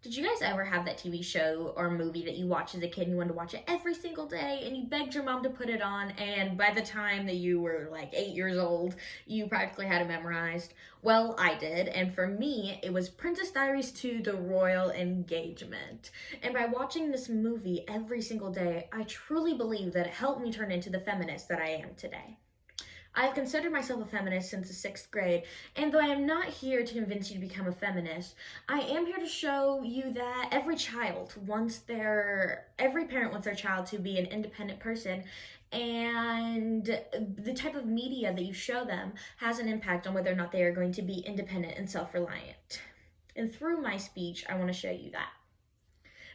Did you guys ever have that TV show or movie that you watched as a kid and you wanted to watch it every single day and you begged your mom to put it on, and by the time that you were like 8 years old, you practically had it memorized? Well, I did, and for me, it was Princess Diaries 2: The Royal Engagement. And by watching this movie every single day, I truly believe that it helped me turn into the feminist that I am today. I've considered myself a feminist since the sixth grade, and though I am not here to convince you to become a feminist, I am here to show you that every parent wants their child to be an independent person, and the type of media that you show them has an impact on whether or not they are going to be independent and self-reliant. And through my speech, I want to show you that.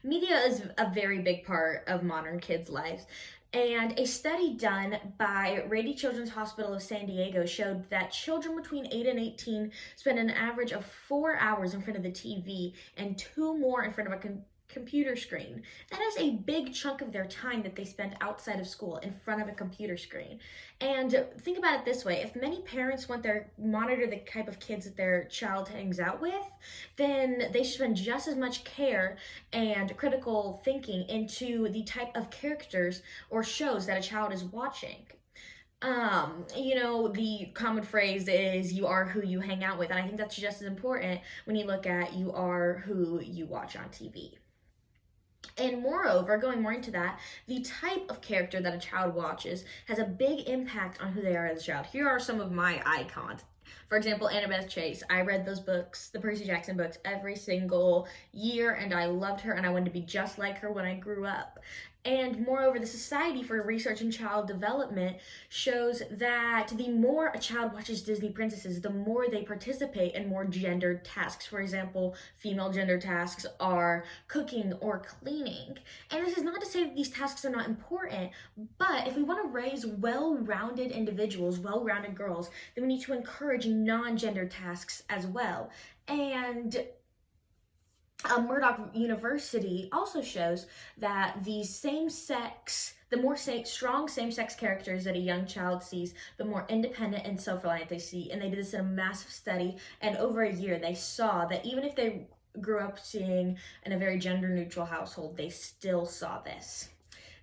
Media is a very big part of modern kids' lives. And a study done by Rady Children's Hospital of San Diego showed that children between 8 and 18 spend an average of 4 hours in front of the TV and 2 more in front of a computer screen. That is a big chunk of their time that they spend outside of school in front of a computer screen. And think about it this way: if many parents want their monitor the type of kids that their child hangs out with, then they should spend just as much care and critical thinking into the type of characters or shows that a child is watching. The common phrase is you are who you hang out with, and I think that's just as important when you look at you are who you watch on TV. And moreover, going more into that, the type of character that a child watches has a big impact on who they are as a child. Here are some of my icons. For example, Annabeth Chase. I read those books, the Percy Jackson books, every single year, and I loved her, and I wanted to be just like her when I grew up. And moreover, the Society for Research in Child Development shows that the more a child watches Disney princesses, the more they participate in more gendered tasks. For example, female gender tasks are cooking or cleaning. And this is not to say that these tasks are not important, but if we want to raise well-rounded individuals, well-rounded girls, then we need to encourage non-gender tasks as well. And Murdoch University also shows that the more strong same-sex characters that a young child sees, the more independent and self-reliant they see. And they did this in a massive study, and over a year they saw that even if they grew up seeing in a very gender-neutral household, they still saw this.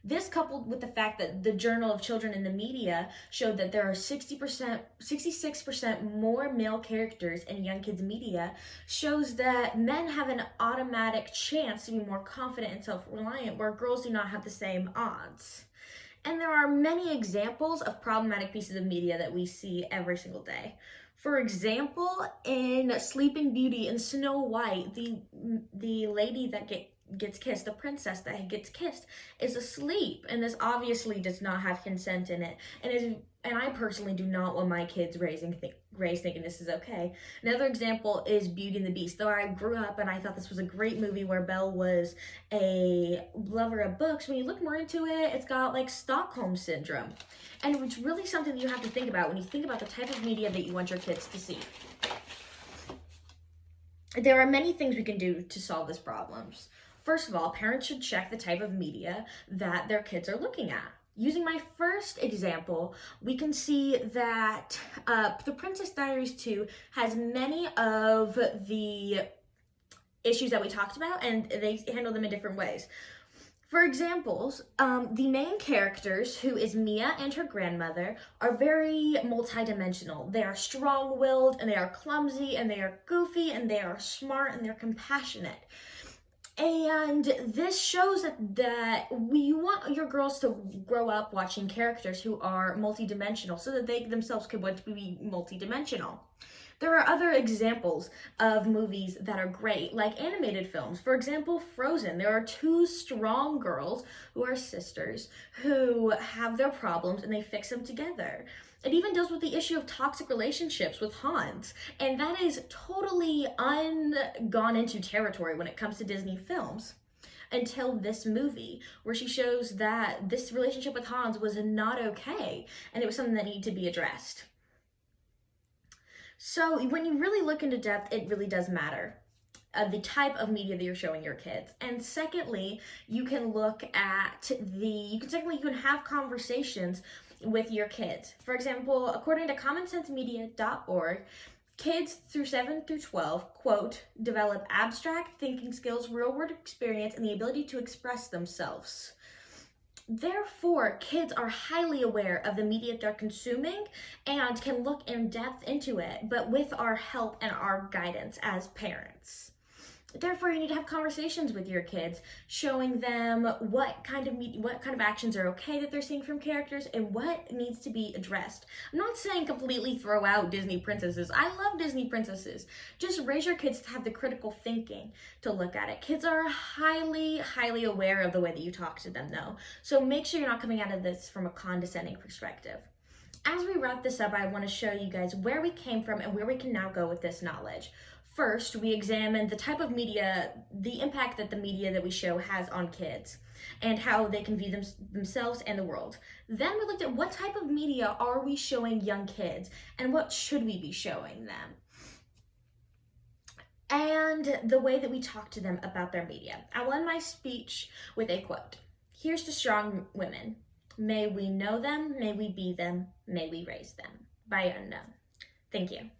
This, coupled with the fact that the Journal of Children in the Media showed that there are 66% more male characters in young kids' media, shows that men have an automatic chance to be more confident and self-reliant, where girls do not have the same odds. And there are many examples of problematic pieces of media that we see every single day. For example, in Sleeping Beauty and Snow White, the lady that gets kissed, the princess that gets kissed, is asleep, and this obviously does not have consent in it, and I personally do not want my kids raised thinking this is okay. Another example is Beauty and the Beast. Though I grew up and I thought this was a great movie where Belle was a lover of books, when you look more into it, it's got like Stockholm Syndrome. And it's really something that you have to think about when you think about the type of media that you want your kids to see. There are many things we can do to solve this problem. First of all, parents should check the type of media that their kids are looking at. Using my first example, we can see that The Princess Diaries 2 has many of the issues that we talked about, and they handle them in different ways. For examples, the main characters, who is Mia and her grandmother, are very multidimensional. They are strong-willed, and they are clumsy, and they are goofy, and they are smart, and they're compassionate. And this shows that you want your girls to grow up watching characters who are multidimensional so that they themselves could want to be multidimensional. There are other examples of movies that are great, like animated films. For example, Frozen. There are 2 strong girls who are sisters who have their problems and they fix them together. It even deals with the issue of toxic relationships with Hans, and that is totally gone into territory when it comes to Disney films. Until this movie, where she shows that this relationship with Hans was not okay, and it was something that needed to be addressed. So when you really look into depth, it really does matter. The type of media that you're showing your kids. And secondly, you can have conversations with your kids. For example, according to commonsensemedia.org, Kids through 7 through 12, quote, develop abstract thinking skills, real world experience, and the ability to express themselves. Therefore, kids are highly aware of the media they're consuming and can look in depth into it, but with our help and our guidance as parents. Therefore, you need to have conversations with your kids, showing them what kind of actions are okay that they're seeing from characters and what needs to be addressed. I'm not saying completely throw out Disney princesses. I love Disney princesses. Just raise your kids to have the critical thinking to look at it. Kids are highly, highly aware of the way that you talk to them, though. So make sure you're not coming out of this from a condescending perspective. As we wrap this up, I want to show you guys where we came from and where we can now go with this knowledge. First, we examined the type of media, the impact that the media that we show has on kids, and how they can view themselves and the world. Then we looked at what type of media are we showing young kids, and what should we be showing them, and the way that we talk to them about their media. I'll end my speech with a quote. Here's to strong women. May we know them, may we be them, may we raise them. By Unknown. Thank you.